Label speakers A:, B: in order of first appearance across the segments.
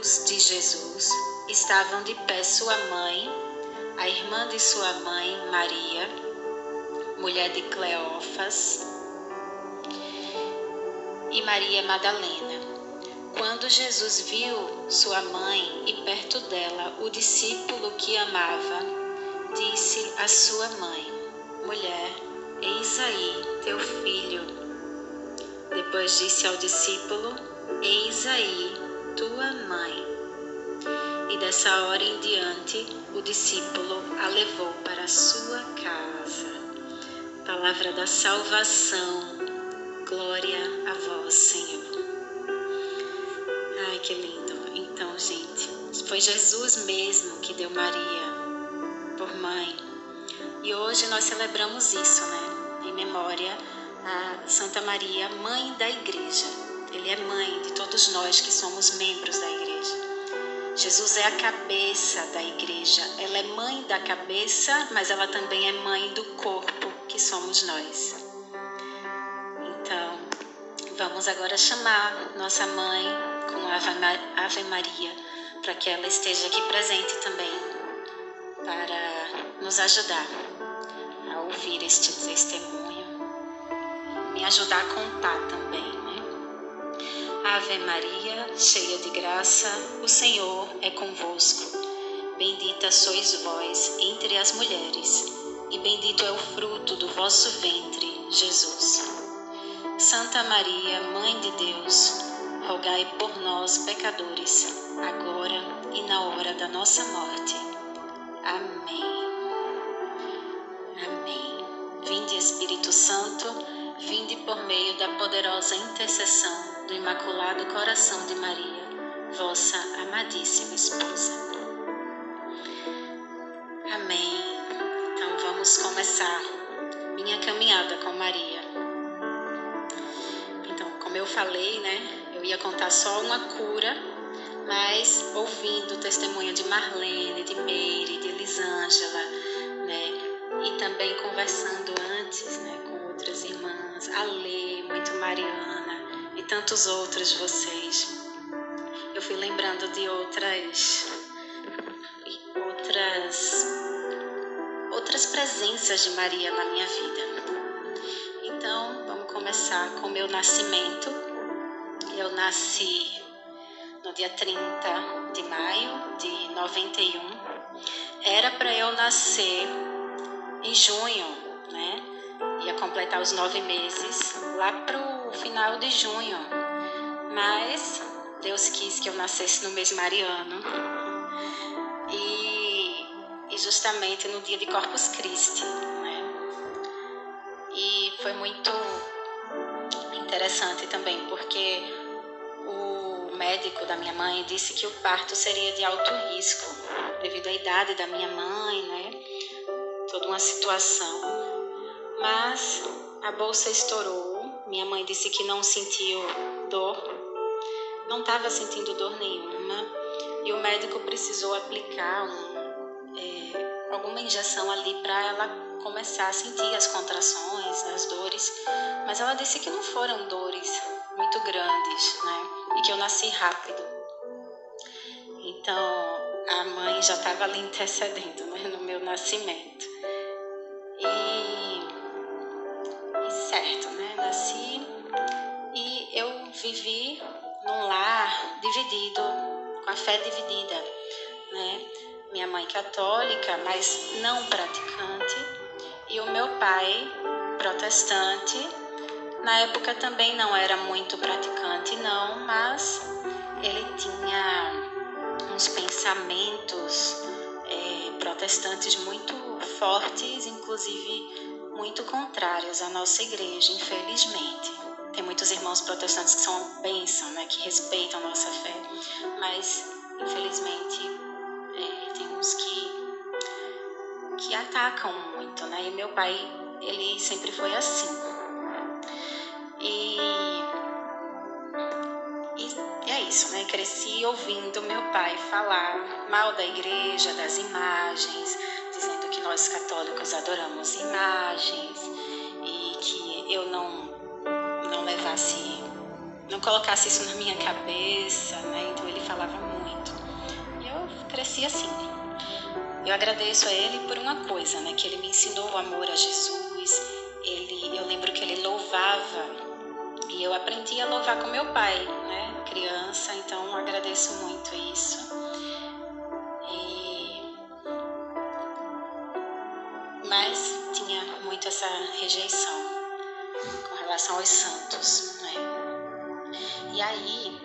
A: irmãos de Jesus, estavam de pé sua mãe, a irmã de sua mãe, Maria, mulher de Cleófas, e Maria Madalena. Quando Jesus viu sua mãe e perto dela o discípulo que amava, disse à sua mãe: Mulher, eis aí teu filho. Depois disse ao discípulo: Eis aí tua mãe. E dessa hora em diante, o discípulo a levou para a sua casa. Palavra da salvação. Glória a vós, Senhor. Ai, que lindo. Então, gente, foi Jesus mesmo que deu Maria por mãe. E hoje nós celebramos isso, né? Em memória a Santa Maria, mãe da igreja. Ele é mãe de todos nós que somos membros da igreja. Jesus é a cabeça da igreja. Ela é mãe da cabeça, mas ela também é mãe do corpo, que somos nós. Então, vamos agora chamar nossa mãe com a Ave Maria, para que ela esteja aqui presente também, para nos ajudar a ouvir este testemunho, me ajudar a contar também, né? Ave Maria, cheia de graça, o Senhor é convosco. Bendita sois vós entre as mulheres, e bendito é o fruto do vosso ventre, Jesus. Santa Maria, Mãe de Deus, rogai por nós, pecadores, agora e na hora da nossa morte. Amém. Amém. Vinde, Espírito Santo, vinde por meio da poderosa intercessão do Imaculado Coração de Maria, vossa amadíssima esposa. Amém. Então vamos começar minha caminhada com Maria. Então, como eu falei, né, eu ia contar só uma cura, mas ouvindo o testemunho de Marlene, de Meire, de Elisângela, né, e também conversando antes, né, com outras irmãs, a Lê, muito Mariana e tantos outros de vocês, eu fui lembrando de outras presenças de Maria na minha vida. Então, vamos começar com o meu nascimento. Eu nasci no dia 30 de maio de 91. Era para eu nascer em junho, né? Ia completar os 9 meses, lá pro final de junho. Mas Deus quis que eu nascesse no mês mariano. E justamente no dia de Corpus Christi, né? E foi muito interessante também, porque o médico da minha mãe disse que o parto seria de alto risco, devido à idade da minha mãe, né? Toda uma situação. Mas a bolsa estourou, minha mãe disse que não sentiu dor, não estava sentindo dor nenhuma, e o médico precisou aplicar alguma injeção ali para ela começar a sentir as contrações, as dores, mas ela disse que não foram dores muito grandes, né? E que eu nasci rápido. Então, a mãe já estava ali intercedendo, né, no meu nascimento. E certo, né? Nasci e eu vivi num lar dividido, com a fé dividida, né? Minha mãe católica, mas não praticante, e o meu pai protestante. Na época também não era muito praticante, não, mas ele tinha uns pensamentos protestantes muito fortes, inclusive muito contrários à nossa igreja, infelizmente. Tem muitos irmãos protestantes que são bênção, né, que respeitam a nossa fé, mas infelizmente tem uns que atacam muito, né? E meu pai, ele sempre foi assim. E é isso, né? Cresci ouvindo meu pai falar mal da igreja, das imagens, dizendo que nós católicos adoramos imagens e que eu não colocasse isso na minha cabeça, né? Então ele falava muito. cresci assim. Eu agradeço a Ele por uma coisa, né? Que Ele me ensinou o amor a Jesus. Eu lembro que Ele louvava e eu aprendi a louvar com meu pai, né? Criança, então agradeço muito isso. Mas tinha muito essa rejeição com relação aos santos, né? E aí,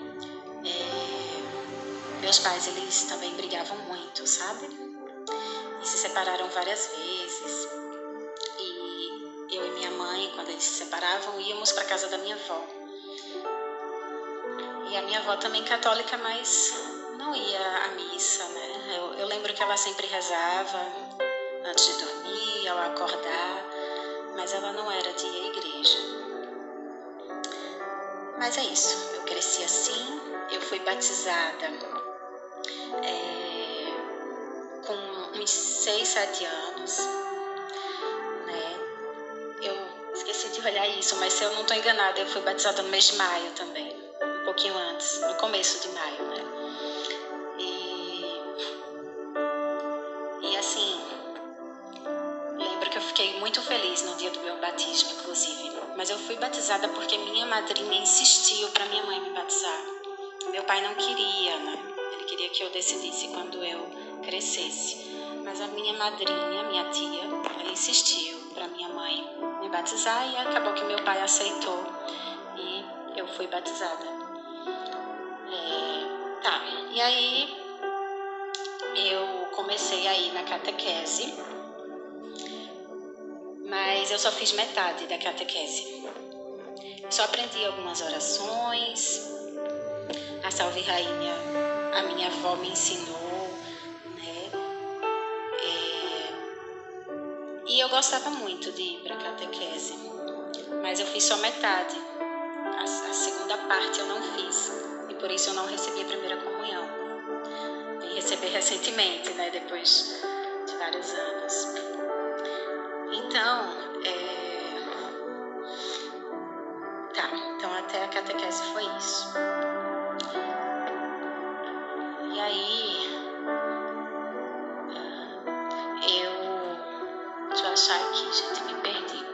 A: meus pais, eles também brigavam muito, sabe? E se separaram várias vezes. E eu e minha mãe, quando eles se separavam, íamos para casa da minha avó. E a minha avó também católica, mas não ia à missa, né? Eu lembro que ela sempre rezava antes de dormir, ao acordar, mas ela não era de ir à igreja. Mas é isso, eu cresci assim, eu fui batizada com uns 6, 7 anos, né? Eu esqueci de olhar isso, mas se eu não estou enganada, eu fui batizada no mês de maio também, um pouquinho antes, no começo de maio, né? E assim, lembro que eu fiquei muito feliz no dia do meu batismo, inclusive. Mas eu fui batizada porque minha madrinha insistiu para minha mãe me batizar. Meu pai não queria, né? Ele queria que eu decidisse quando eu crescesse. Mas a minha madrinha, minha tia, ela insistiu para minha mãe me batizar e acabou que meu pai aceitou e eu fui batizada. E aí eu comecei a ir na catequese, mas eu só fiz metade da catequese. Só aprendi algumas orações, a Salve Rainha, a minha avó me ensinou, né? E eu gostava muito de ir para a catequese, mas eu fiz só metade. A segunda parte eu não fiz, e por isso eu não recebi a primeira comunhão. Vim receber recentemente, né? Depois de vários anos. Então até a catequese foi isso. E aí, deixa eu achar aqui, gente, me perdi.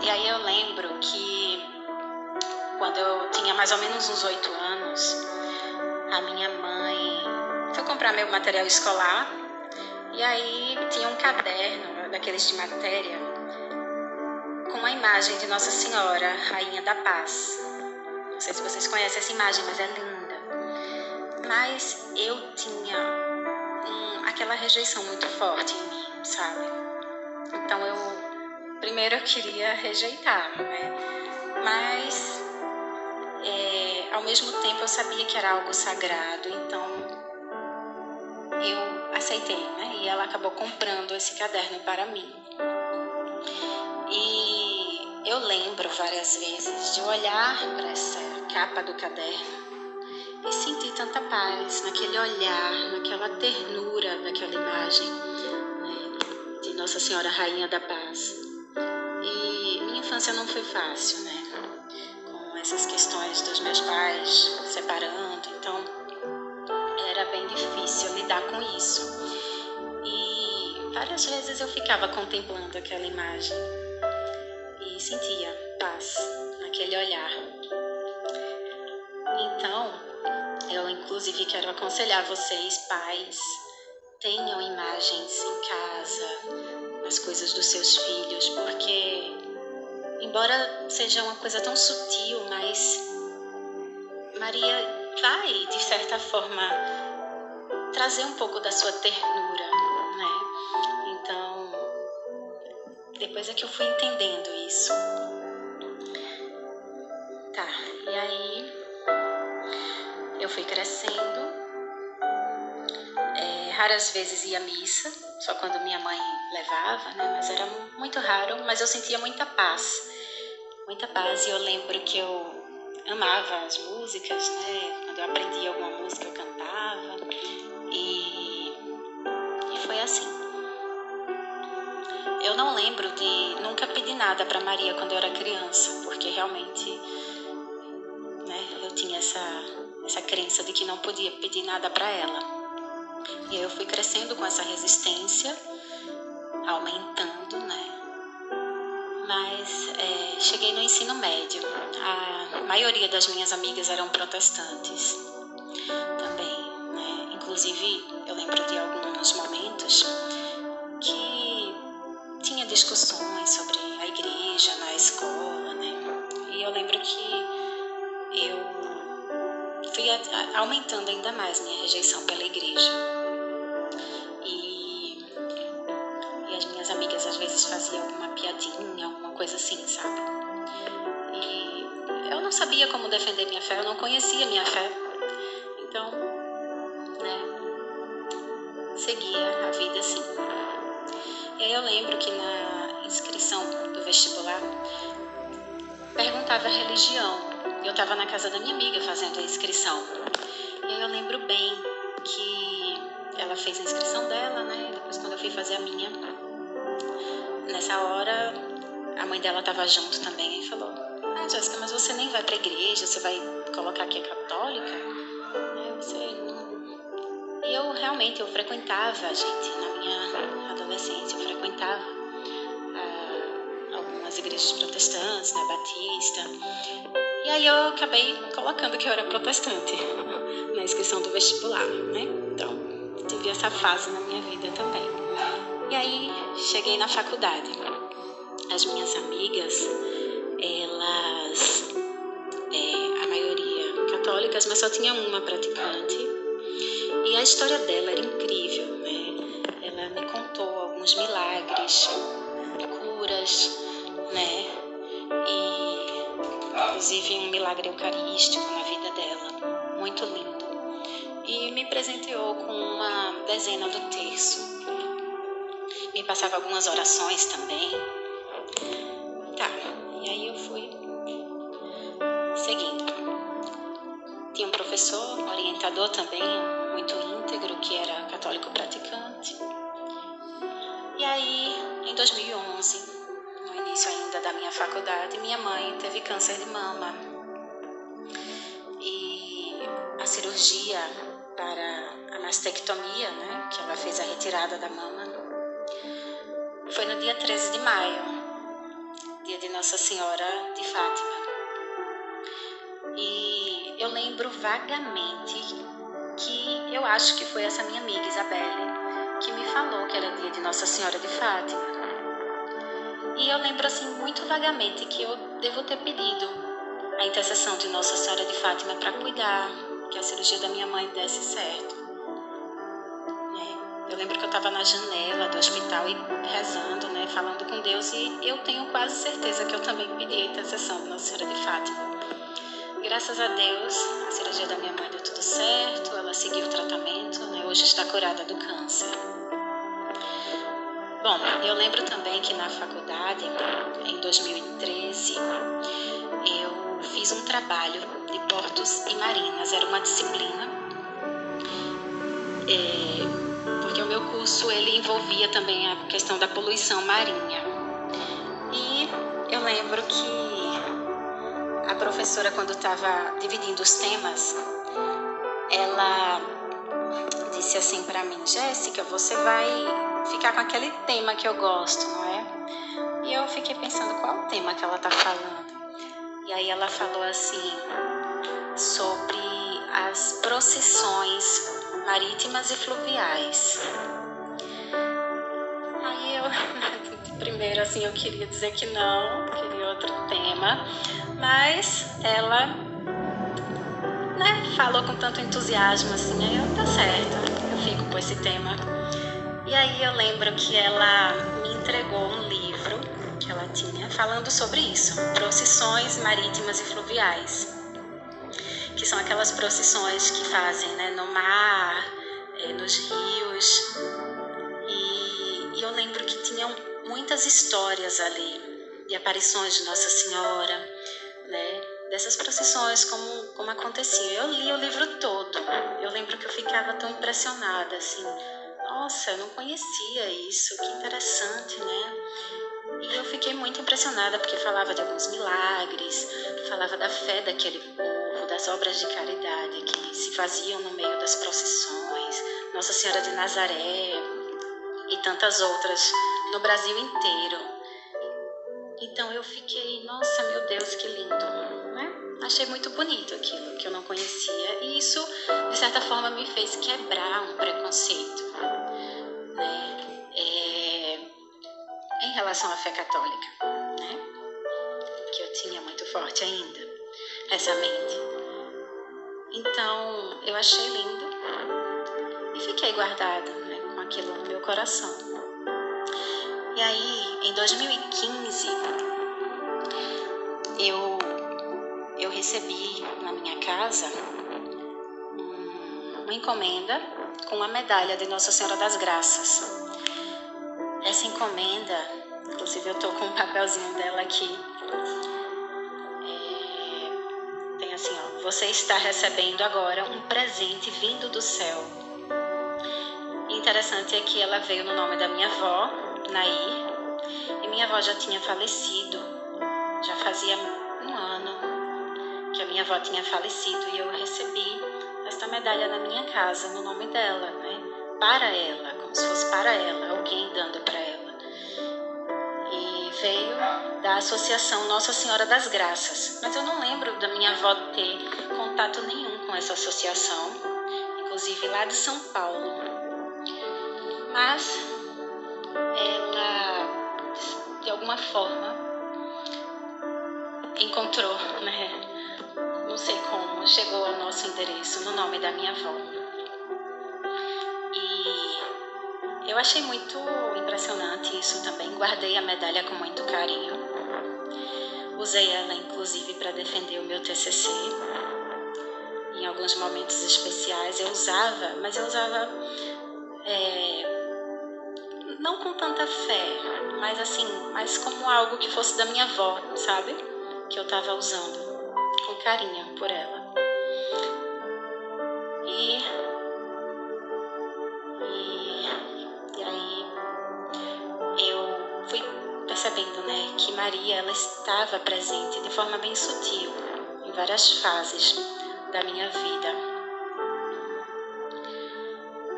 A: E aí eu lembro que quando eu tinha mais ou menos uns 8 anos, a minha mãe foi comprar meu material escolar e aí tinha um caderno daqueles de matéria com a imagem de Nossa Senhora, Rainha da Paz. Não sei se vocês conhecem essa imagem, mas é linda. Mas eu tinha aquela rejeição muito forte em mim, sabe? Então primeiro eu queria rejeitar, né? Mas ao mesmo tempo eu sabia que era algo sagrado, então eu aceitei, né? E ela acabou comprando esse caderno para mim. E eu lembro várias vezes de olhar para essa capa do caderno e sentir tanta paz naquele olhar, naquela ternura daquela imagem, né, de Nossa Senhora Rainha da Paz. E minha infância não foi fácil, né? Com essas questões dos meus pais separando, então era bem difícil lidar com isso. E várias vezes eu ficava contemplando aquela imagem e sentia paz naquele olhar. Então, eu inclusive quero aconselhar vocês, pais, tenham imagens em casa, nas coisas dos seus filhos, porque embora seja uma coisa tão sutil, mas Maria vai, de certa forma, trazer um pouco da sua ternura, né? Então, depois é que eu fui entendendo isso. E aí eu fui crescendo, raras vezes ia à missa, só quando minha mãe levava, né? Mas era muito raro, mas eu sentia muita paz, e eu lembro que eu amava as músicas, né? Quando eu aprendia alguma música eu cantava, e foi assim. eu não lembro de nunca pedir nada para Maria quando eu era criança, porque realmente, né, eu tinha essa crença de que não podia pedir nada para ela. E aí eu fui crescendo com essa resistência, aumentando, né? Mas cheguei no ensino médio. A maioria das minhas amigas eram protestantes também, né? Inclusive, eu lembro de alguns momentos que tinha discussões sobre a igreja na escola, né? E eu lembro que eu fui aumentando ainda mais minha rejeição pela igreja. E as minhas amigas às vezes faziam alguma piadinha, alguma coisa assim, sabe? E eu não sabia como defender minha fé, eu não conhecia minha fé. Então, né, seguia a vida assim. E aí eu lembro que na inscrição do vestibular perguntava a religião. Eu estava na casa da minha amiga fazendo a inscrição. E aí eu lembro bem que ela fez a inscrição dela, né? Depois quando eu fui fazer a minha, nessa hora a mãe dela estava junto também e falou: Jéssica, mas você nem vai para a igreja, você vai colocar que é católica? Você não... E eu realmente, eu frequentava, gente, na minha adolescência, eu frequentava algumas igrejas protestantes, né, batista. E aí eu acabei colocando que eu era protestante na inscrição do vestibular, né? Então, tive essa fase na minha vida também. E aí, cheguei na faculdade. As minhas amigas, elas, a maioria católicas, mas só tinha uma praticante. E a história dela era incrível, né? Ela me contou alguns milagres, curas, né? E, inclusive, um milagre eucarístico na vida dela, muito lindo. E me presenteou com uma dezena do terço. Me passava algumas orações também. Tá, e aí eu fui seguindo. Tinha um professor, um orientador também, muito íntegro, que era católico praticante. E aí, em 2011, no início ainda da minha faculdade, minha mãe teve câncer de mama. E a cirurgia para a mastectomia, né, que ela fez a retirada da mama, foi no dia 13 de maio, dia de Nossa Senhora de Fátima. E eu lembro vagamente que eu acho que foi essa minha amiga Isabelle que me falou que era dia de Nossa Senhora de Fátima. E eu lembro assim muito vagamente que eu devo ter pedido a intercessão de Nossa Senhora de Fátima para cuidar que a cirurgia da minha mãe desse certo. Eu lembro que eu estava na janela do hospital e rezando, né, falando com Deus, e eu tenho quase certeza que eu também pedi a intercessão de Nossa Senhora de Fátima. Graças a Deus, a cirurgia da minha mãe deu tudo certo, ela seguiu o tratamento, né, hoje está curada do câncer. Bom, eu lembro também que na faculdade, em 2013, eu fiz um trabalho de portos e marinas, era uma disciplina, porque o meu curso ele envolvia também a questão da poluição marinha. E eu lembro que a professora, quando estava dividindo os temas, ela disse assim para mim: Jéssica, você vai ficar com aquele tema que eu gosto, não é? E eu fiquei pensando qual o tema que ela está falando. E aí ela falou assim sobre as procissões marítimas e fluviais. Aí eu, primeiro assim, eu queria dizer que não, queria outro tema, mas ela, né, falou com tanto entusiasmo assim, aí eu, tá certo, eu fico com esse tema. E aí eu lembro que ela me entregou um livro que ela tinha falando sobre isso, procissões marítimas e fluviais, que são aquelas procissões que fazem, né, no mar, nos rios. E eu lembro que tinham muitas histórias ali de aparições de Nossa Senhora, né, dessas procissões, como acontecia. Eu li o livro todo. Eu lembro que eu ficava tão impressionada, assim, nossa, eu não conhecia isso, que interessante, né? fiquei muito impressionada, porque falava de alguns milagres, falava da fé daquele povo, das obras de caridade que se faziam no meio das procissões, Nossa Senhora de Nazaré e tantas outras no Brasil inteiro. Então eu fiquei, nossa, meu Deus, que lindo, né? Achei muito bonito aquilo que eu não conhecia, e isso, de certa forma, me fez quebrar um preconceito, né? Em relação à fé católica, né? Que eu tinha muito forte ainda, essa mente. Então, eu achei lindo e fiquei guardada, né, com aquilo no meu coração. E aí, em 2015, eu recebi na minha casa uma encomenda com uma medalha de Nossa Senhora das Graças. Essa encomenda, inclusive eu tô com um papelzinho dela aqui, tem assim, ó: você está recebendo agora um presente vindo do céu. E interessante é que ela veio no nome da minha avó, Nair, e minha avó já tinha falecido, já fazia um ano que a minha avó tinha falecido, e eu recebi esta medalha na minha casa, no nome dela, né? Para ela, como se fosse para ela, alguém dando para ela. E veio da Associação Nossa Senhora das Graças, mas eu não lembro da minha avó ter contato nenhum com essa associação, inclusive lá de São Paulo. Mas ela, de alguma forma, encontrou, né? Não sei como, chegou ao nosso endereço no nome da minha avó. E eu achei muito impressionante isso também. Guardei a medalha com muito carinho. Usei ela, inclusive, para defender o meu TCC. Em alguns momentos especiais eu usava, mas eu usava não com tanta fé, mas assim, mais como algo que fosse da minha avó, sabe? Que eu estava usando com carinho por ela. E aí eu fui percebendo, né, que Maria, ela estava presente de forma bem sutil em várias fases da minha vida.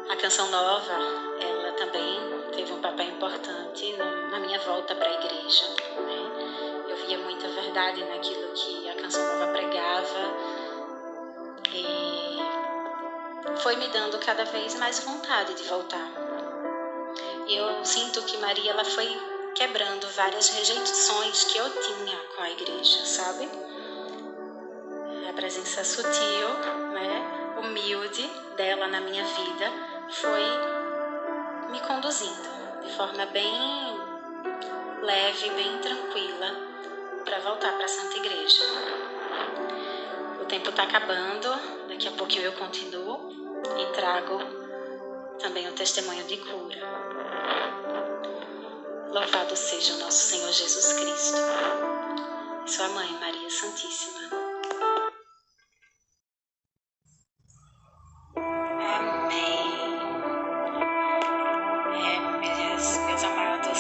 A: A Canção Nova, ela também teve um papel importante na minha volta para a igreja, né? Eu via muita verdade naquilo que a Canção Nova pregava, e foi me dando cada vez mais vontade de voltar. E eu sinto que Maria, ela foi quebrando várias rejeições que eu tinha com a igreja, sabe? A presença sutil, né, humilde dela na minha vida foi me conduzindo de forma bem leve, bem tranquila, para voltar para a Santa Igreja. O tempo está acabando, daqui a pouquinho eu continuo e trago também o testemunho de cura. Louvado seja o nosso Senhor Jesus Cristo e sua Mãe, Maria Santíssima. Amém. Meus amados,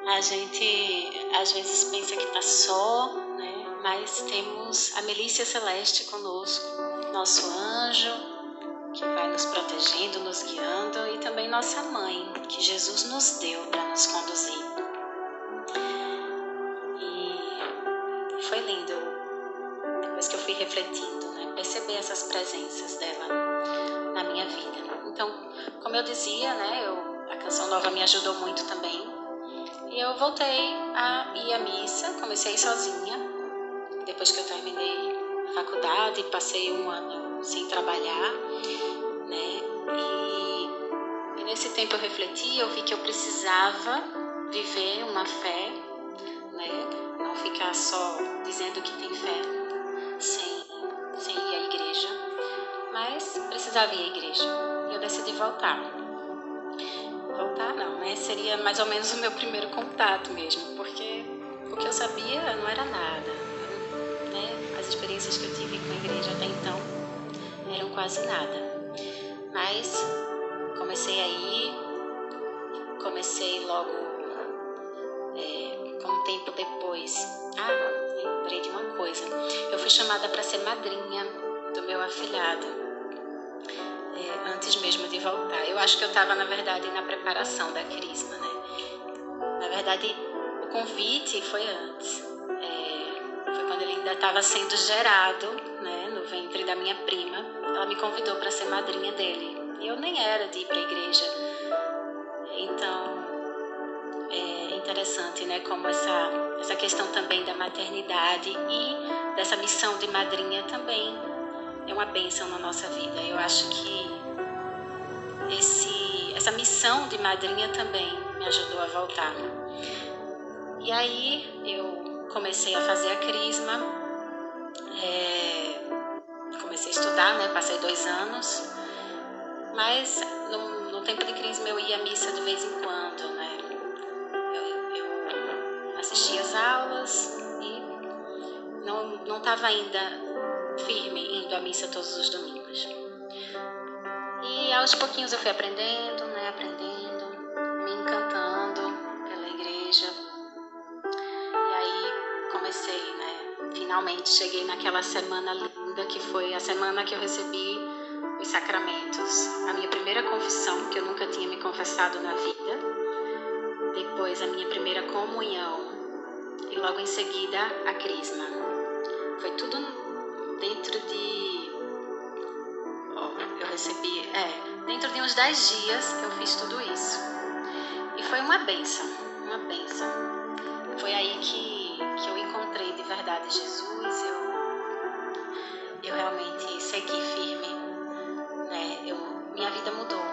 A: a gente às vezes pensa que está só, né? Mas temos a milícia celeste conosco, nosso anjo, que vai nos protegendo, nos guiando, e também nossa mãe, que Jesus nos deu para nos conduzir. E foi lindo, depois que eu fui refletindo, né, perceber essas presenças dela na minha vida. Então, como eu dizia, né, a Canção Nova me ajudou muito também, e eu voltei a ir à missa, comecei sozinha, depois que eu terminei a faculdade, passei um ano sem trabalhar, né? E nesse tempo eu refleti, eu vi que eu precisava viver uma fé, né? Não ficar só dizendo que tem fé sem ir à igreja, mas precisava ir à igreja. E eu decidi voltar. Voltar não, né? Seria mais ou menos o meu primeiro contato mesmo, porque o que eu sabia não era nada, né? As experiências que eu tive com a igreja até então eram quase nada. Mas comecei a ir comecei logo, com um tempo depois. Lembrei de uma coisa. Eu fui chamada para ser madrinha do meu afilhado, antes mesmo de voltar. Eu acho que eu estava, na verdade, na preparação da crisma, né? Na verdade, o convite foi antes. Foi quando ele ainda estava sendo gerado, né, no ventre da minha prima. Ela me convidou para ser madrinha dele. E eu nem era de ir para a igreja. Então, é interessante, né, como essa questão também da maternidade e dessa missão de madrinha também é uma bênção na nossa vida. Eu acho que essa missão de madrinha também me ajudou a voltar. E aí eu comecei a fazer a crisma, comecei a estudar, né, passei 2 anos, mas no tempo de crisma eu ia à missa de vez em quando, né? Eu assistia às aulas e não estava ainda firme indo à missa todos os domingos. E aos pouquinhos eu fui aprendendo, me encantando pela igreja. E aí comecei, né? Finalmente cheguei naquela semana linda que foi a semana que eu recebi os sacramentos. A minha primeira confissão, que eu nunca tinha me confessado na vida. Depois a minha primeira comunhão. E logo em seguida a crisma. Foi tudo dentro de... eu recebi... dentro de uns 10 dias eu fiz tudo isso. E foi uma bênção, uma bênção. Foi aí que eu encontrei de verdade Jesus. Eu realmente segui firme, né? Minha vida mudou,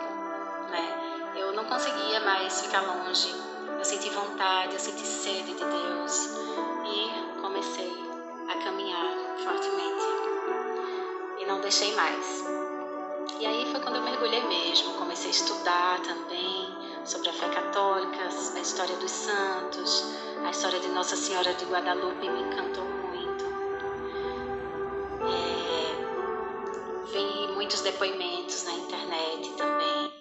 A: né? Eu não conseguia mais ficar longe. Eu senti vontade, eu senti sede de Deus e comecei a caminhar fortemente e não deixei mais. E aí foi quando eu mergulhei mesmo, comecei a estudar também sobre a fé católica, a história dos santos, a história de Nossa Senhora de Guadalupe me encantou muito. Vi muitos depoimentos na internet também,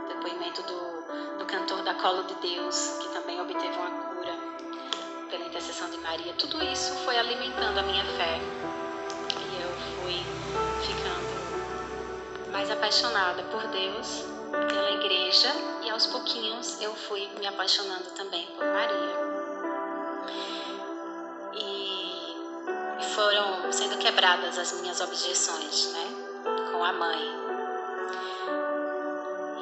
A: depoimento do cantor da Colo de Deus, que também obteve uma cura pela intercessão de Maria. Tudo isso foi alimentando a minha fé e eu fui ficando mais apaixonada por Deus, pela igreja, e aos pouquinhos eu fui me apaixonando também por Maria. E foram sendo quebradas as minhas objeções, né, com a mãe.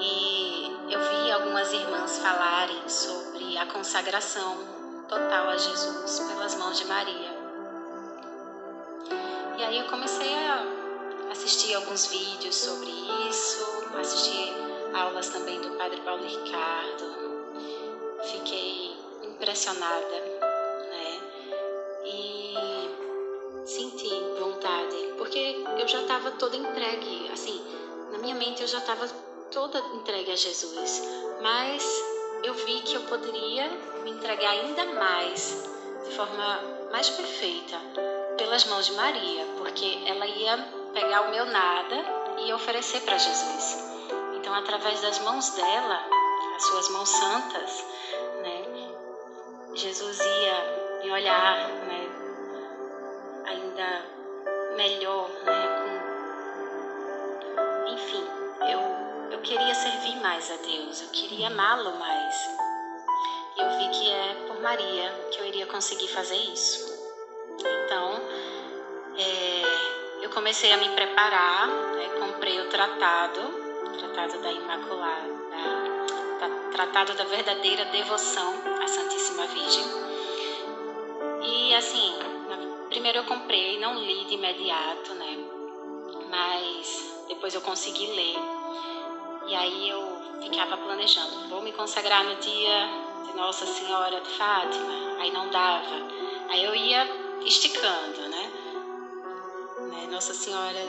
A: E eu vi algumas irmãs falarem sobre a consagração total a Jesus pelas mãos de Maria. E aí eu comecei a assistir alguns vídeos sobre isso, assisti aulas também do Padre Paulo Ricardo. Fiquei impressionada, né? E senti vontade, porque eu já estava toda entregue, assim, na minha mente eu já estava toda entregue a Jesus, mas eu vi que eu poderia me entregar ainda mais, de forma mais perfeita, pelas mãos de Maria, porque ela ia pegar o meu nada e oferecer para Jesus. Então, através das mãos dela, as suas mãos santas, né, Jesus ia me olhar, né, ainda melhor, né, enfim, eu queria servir mais a Deus, eu queria amá-lo mais. E eu vi que é por Maria que eu iria conseguir fazer isso. Então, eu comecei a me preparar, né, comprei o Tratado da Imaculada, Tratado da Verdadeira Devoção à Santíssima Virgem. E assim, primeiro eu comprei, não li de imediato, né, mas depois eu consegui ler. E aí eu ficava planejando, vou me consagrar no dia de Nossa Senhora de Fátima. Aí não dava. Aí eu ia esticando, né? Nossa Senhora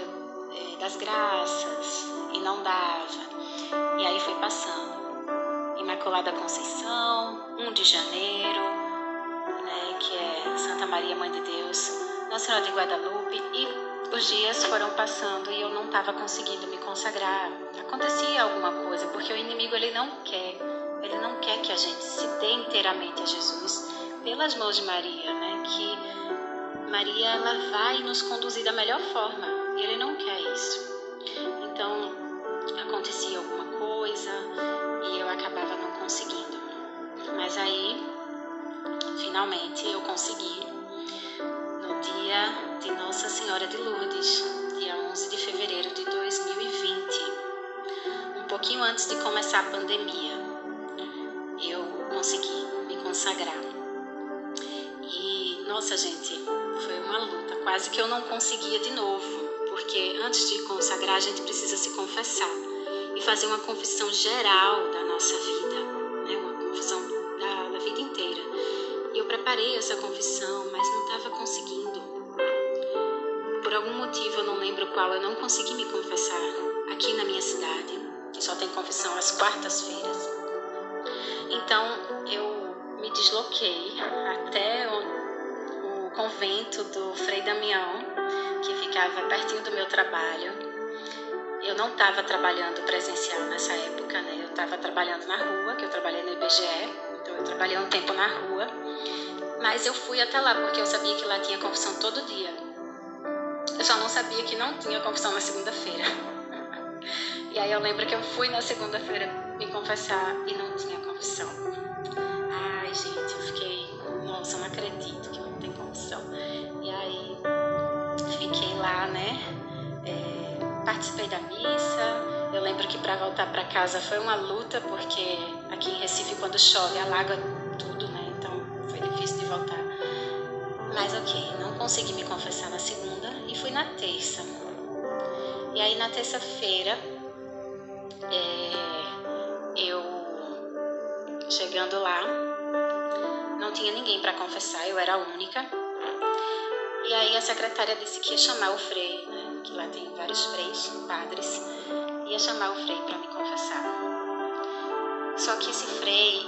A: das Graças, e não dava. E aí foi passando. Imaculada Conceição, 1 de janeiro, né, que é Santa Maria, Mãe de Deus, Nossa Senhora de Guadalupe, e os dias foram passando e eu não estava conseguindo me consagrar. Acontecia alguma coisa, porque o inimigo ele não quer que a gente se dê inteiramente a Jesus pelas mãos de Maria, né? Que Maria ela vai nos conduzir da melhor forma e ele não quer isso. Então acontecia alguma coisa e eu acabava não conseguindo. Mas aí, finalmente eu consegui. No dia de Nossa Senhora de Lourdes, dia 11 de fevereiro de 2020, um pouquinho antes de começar a pandemia, eu consegui me consagrar. E, nossa gente, foi uma luta, quase que eu não conseguia de novo, porque antes de consagrar a gente precisa se confessar e fazer uma confissão geral da nossa vida, né? Uma confissão da vida inteira. E eu preparei essa confissão, mas não estava conseguindo. Por algum motivo, eu não lembro qual, eu não consegui me confessar aqui na minha cidade, que só tem confissão às quartas-feiras. Então, eu me desloquei até o convento do Frei Damião, que ficava pertinho do meu trabalho. Eu não estava trabalhando presencial nessa época, né? Eu estava trabalhando na rua, que eu trabalhei no IBGE, então eu trabalhei um tempo na rua. Mas eu fui até lá, porque eu sabia que lá tinha confissão todo dia. Eu só não sabia que não tinha confissão na segunda-feira. E aí eu lembro que eu fui na segunda-feira me confessar e não tinha confissão. Ai, gente, eu fiquei... Nossa, eu não acredito que não tem confissão. E aí, fiquei lá, né? Participei da missa. Eu lembro que para voltar para casa foi uma luta, porque aqui em Recife, quando chove, alaga tudo, né? Então, foi difícil de voltar. Mas ok, não consegui me confessar na segunda e fui na terça. E aí, na terça-feira, eu chegando lá, não tinha ninguém para confessar, eu era a única. E aí a secretária disse que ia chamar o frei, né, que lá tem vários freis, padres, ia chamar o frei para me confessar. Só que esse frei,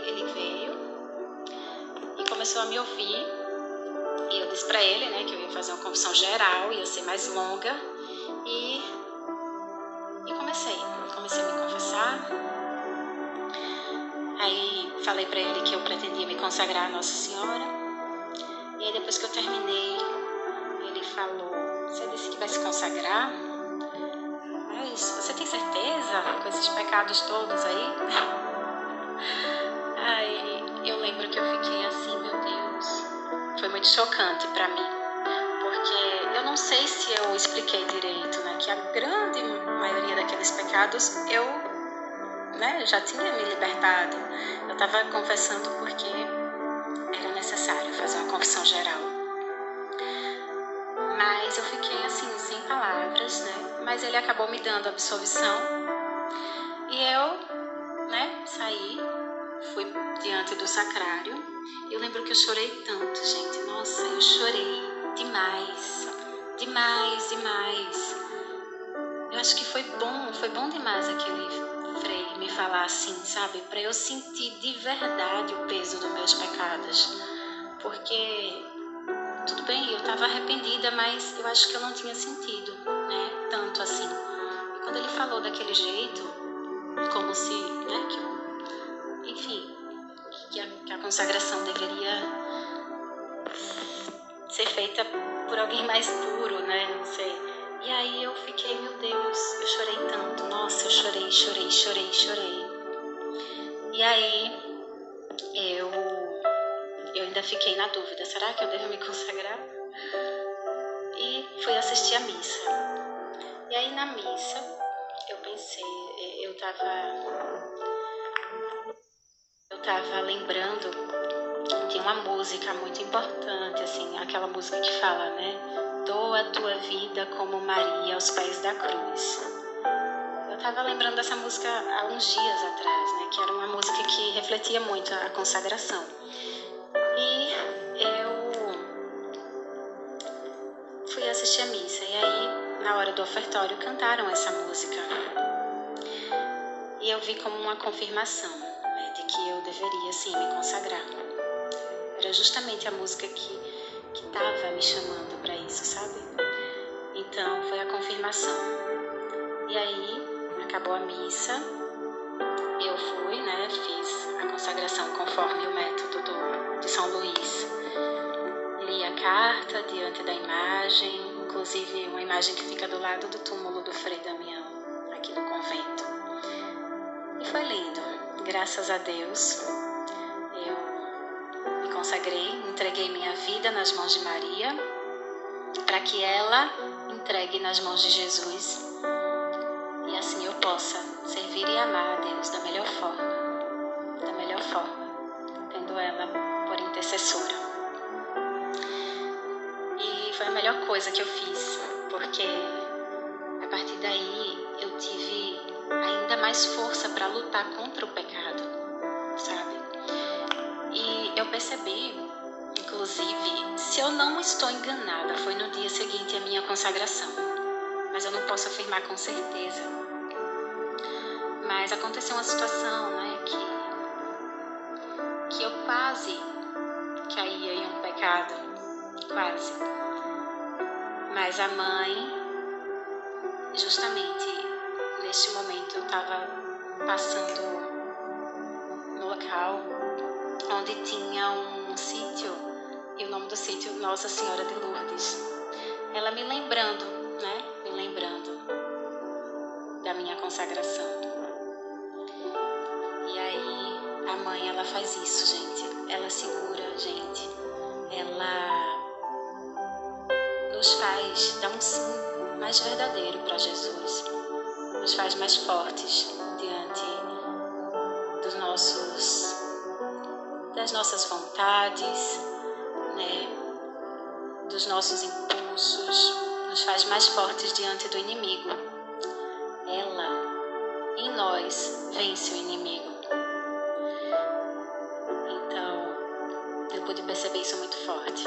A: ele veio e começou a me ouvir. E eu disse para ele, né, que eu ia fazer uma confissão geral, ia ser mais longa. E comecei a me confessar. Aí falei para ele que eu pretendia me consagrar a Nossa Senhora. E aí depois que eu terminei, ele falou: você disse que vai se consagrar? Mas você tem certeza com esses pecados todos aí? Aí eu lembro que eu fiquei assim, meu Deus. Foi muito chocante para mim, porque eu não sei se eu expliquei direito, né, que a grande maioria daqueles pecados eu, né, já tinha me libertado. Eu estava confessando porque era necessário fazer uma confissão geral. Mas eu fiquei assim, sem palavras, né? Mas ele acabou me dando absolvição. E eu, né, saí, fui diante do sacrário. Eu lembro que eu chorei tanto, gente. Nossa, eu chorei demais. Demais, demais. Eu acho que foi bom demais aquele frei me falar assim, sabe? Para eu sentir de verdade o peso dos meus pecados. Porque, tudo bem, eu estava arrependida, mas eu acho que eu não tinha sentido, né? Tanto assim. E quando ele falou daquele jeito, como se, né? Que a consagração deveria ser feita por alguém mais puro, né? Não sei. E aí eu fiquei, meu Deus, eu chorei tanto. Nossa, eu chorei. E aí eu ainda fiquei na dúvida, será que eu devo me consagrar? E fui assistir a missa. E aí na missa eu pensei, eu tava lembrando de uma música muito importante, assim, aquela música que fala, né? Doa a tua vida como Maria aos pés da cruz. Eu tava lembrando dessa música há uns dias atrás, né? Que era uma música que refletia muito a consagração. E eu fui assistir a missa. E aí, na hora do ofertório, cantaram essa música. E eu vi como uma confirmação, né, de que eu deveria, sim, me consagrar. Era justamente a música que que estava me chamando para isso, sabe? Então foi a confirmação. E aí acabou a missa, eu fui, né, fiz a consagração conforme o método de São Luís. Li a carta diante da imagem, inclusive uma imagem que fica do lado do túmulo do Frei Damião, aqui do convento. E foi lindo, graças a Deus. Eu me consagrei, entreguei minha vida nas mãos de Maria, para que ela entregue nas mãos de Jesus. E assim eu possa servir e amar a Deus da melhor forma, tendo ela por intercessora. E foi a melhor coisa que eu fiz, porque a partir daí eu tive ainda mais força para lutar contra o pecado, sabe? E eu percebi, inclusive, se eu não estou enganada, foi no dia seguinte à minha consagração, mas eu não posso afirmar com certeza. Mas aconteceu uma situação, né, que eu quase caía em um pecado, quase. Mas a mãe, justamente neste momento, eu estava passando no local onde tinha um sítio, e o nome do sítio Nossa Senhora de Lourdes. Ela me lembrando da minha consagração. E aí a mãe, ela faz isso, gente. Ela segura a gente. Ela nos faz dar um sim mais verdadeiro para Jesus. Nos faz mais fortes diante das nossas vontades, né? Dos nossos impulsos. Nos faz mais fortes diante do inimigo. Ela, em nós, vence o inimigo. Então, eu pude perceber isso muito forte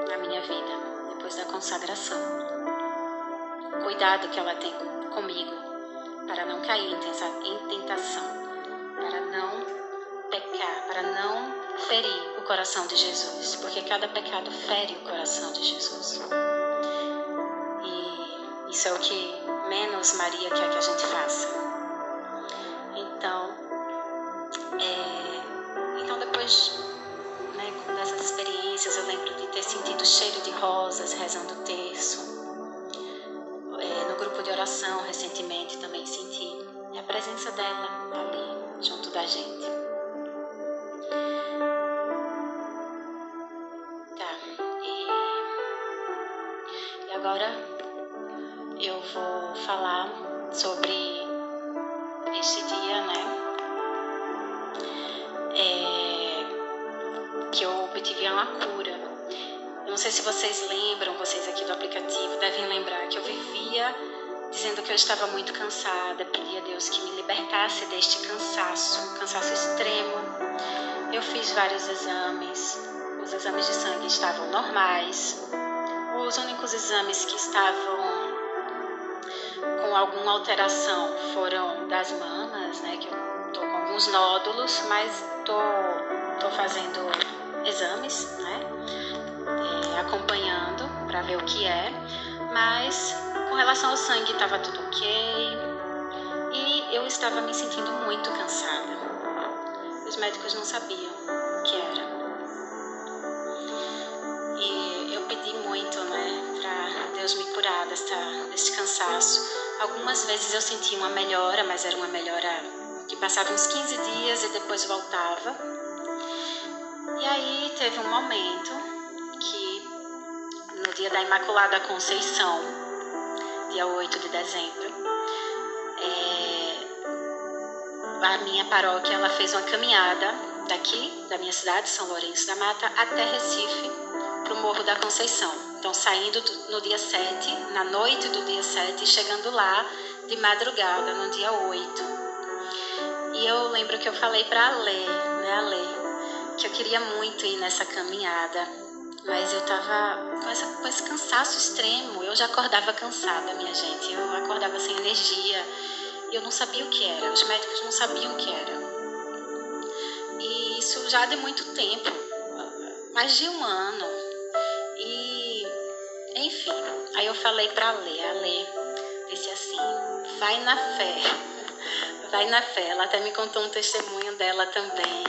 A: na minha vida, depois da consagração. O cuidado que ela tem comigo, para não cair em tentação, para não pecar, para não ferir o coração de Jesus, porque cada pecado fere o coração de Jesus. E isso é o que menos Maria quer que a gente faça. Então depois, né, dessas experiências, eu lembro de ter sentido o cheiro de rosas rezando o terço. No grupo de oração, recentemente, também senti a presença dela ali, junto da gente. E agora eu vou falar sobre este dia, né? Que eu obtive uma cura. Eu não sei se vocês lembram, vocês aqui do aplicativo devem lembrar que eu vivia dizendo que eu estava muito cansada, pedia a Deus que me libertasse deste cansaço, cansaço extremo. Eu fiz vários exames, os exames de sangue estavam normais, os únicos exames que estavam com alguma alteração foram das mamas, né, que eu tô com alguns nódulos, mas tô fazendo exames, né, acompanhando para ver o que é, mas com relação ao sangue estava tudo ok e eu estava me sentindo muito cansada. Os médicos não sabiam o que era. E eu pedi muito, né, para Deus me curar desse cansaço. Algumas vezes eu sentia uma melhora, mas era uma melhora que passava uns 15 dias e depois voltava. E aí teve um momento que, no dia da Imaculada Conceição, dia 8 de dezembro, a minha paróquia ela fez uma caminhada daqui, da minha cidade, São Lourenço da Mata, até Recife, para o Morro da Conceição. Então, saindo no dia 7, na noite do dia 7, e chegando lá de madrugada, no dia 8. E eu lembro que eu falei para a Lê, que eu queria muito ir nessa caminhada, mas eu estava com esse cansaço extremo. Eu já acordava cansada, minha gente. Eu acordava sem energia. Eu não sabia o que era. Os médicos não sabiam o que era. E isso já de muito tempo, mais de um ano. enfim. Aí eu falei para a Lê disse assim, vai na fé, vai na fé. Ela até me contou um testemunho dela também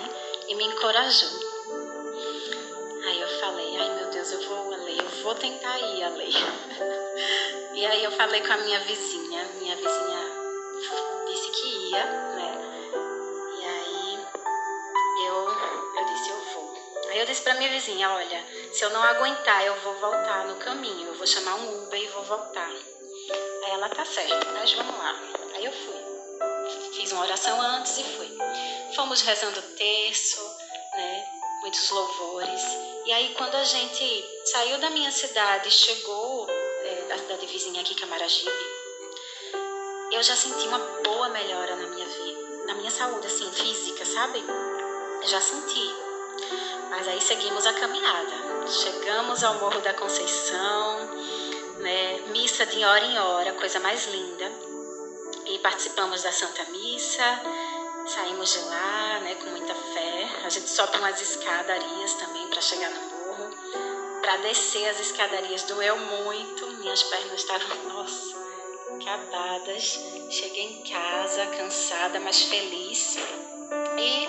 A: e me encorajou. Aí eu falei, ai meu Deus, eu vou tentar ir, Ale. E aí eu falei com a minha vizinha disse que ia, né? E aí eu disse, eu vou. Aí eu disse pra minha vizinha, olha, se eu não aguentar, eu vou voltar no caminho, eu vou chamar um Uber e vou voltar. Aí ela, tá certo, mas vamos lá. Aí eu fui. Fiz uma oração antes e fui. Fomos rezando o terço, né? Muitos louvores. E aí quando a gente saiu da minha cidade, chegou da cidade vizinha aqui, Camaragibe, eu já senti uma boa melhora na minha vida, na minha saúde, assim, física, sabe? Eu já senti. Mas aí seguimos a caminhada. Chegamos ao Morro da Conceição, né? Missa de hora em hora, coisa mais linda. E participamos da Santa Missa, saímos de lá, né, com muita fé. A gente sobe umas escadarias também para chegar no morro. Para descer as escadarias doeu muito, minhas pernas estavam, nossa, acabadas. Cheguei em casa cansada, mas feliz. E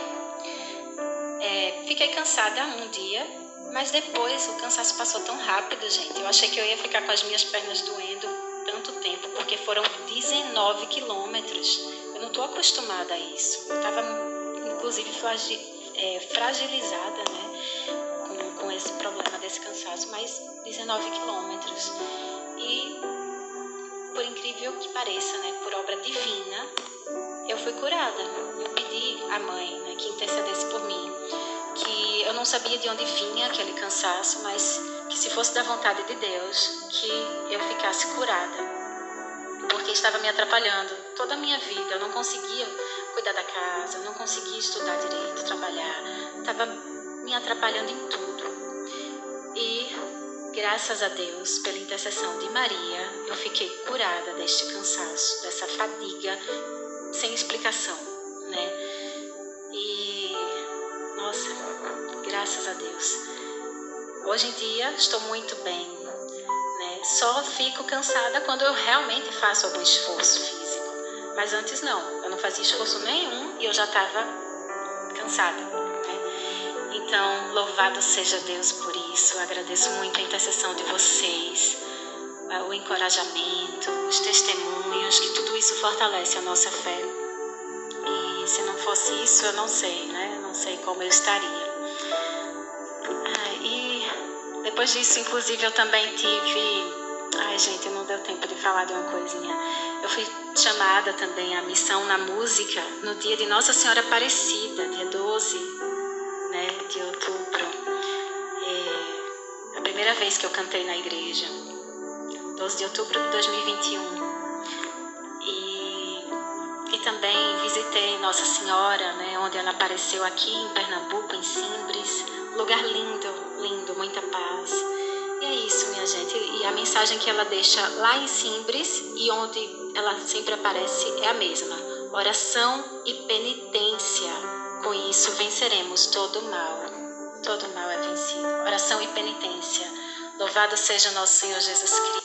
A: fiquei cansada um dia, mas depois o cansaço passou tão rápido, gente. Eu achei que eu ia ficar com as minhas pernas doendo tanto tempo, porque foram 19 quilômetros. Eu não estou acostumada a isso. Eu estava, inclusive, fragilizada, né, com esse problema desse cansaço, mas 19 quilômetros. E, por incrível que pareça, né, por obra divina, eu fui curada. Eu pedi à mãe, né, que intercedesse por mim, que eu não sabia de onde vinha aquele cansaço, mas que se fosse da vontade de Deus, que eu ficasse curada, porque estava me atrapalhando toda a minha vida. Eu não conseguia cuidar da casa, eu não conseguia estudar direito, trabalhar, estava me atrapalhando em tudo. E graças a Deus, pela intercessão de Maria, eu fiquei curada deste cansaço, dessa fadiga sem explicação, né? E nossa, graças a Deus. Hoje em dia estou muito bem, né? Só fico cansada quando eu realmente faço algum esforço físico. Mas antes não, eu não fazia esforço nenhum e eu já estava cansada, né? Então, louvado seja Deus por isso. Eu agradeço muito a intercessão de vocês, o encorajamento, os testemunhos, que tudo isso fortalece a nossa fé. E se não fosse isso, eu não sei, né? Não sei como eu estaria. E depois disso, inclusive, eu também tive... Ai, gente, não deu tempo de falar de uma coisinha. Eu fui chamada também à missão na música no dia de Nossa Senhora Aparecida, dia 12, né, de outubro. É a primeira vez que eu cantei na igreja, 12 de outubro de 2021. E também visitei Nossa Senhora, né, onde ela apareceu aqui em Pernambuco, em Simbres. Lugar lindo, lindo, muita paz. E é isso, minha gente. E a mensagem que ela deixa lá em Simbres e onde ela sempre aparece é a mesma. Oração e penitência. Com isso venceremos todo o mal. Todo o mal é vencido. Oração e penitência. Louvado seja nosso Senhor Jesus Cristo.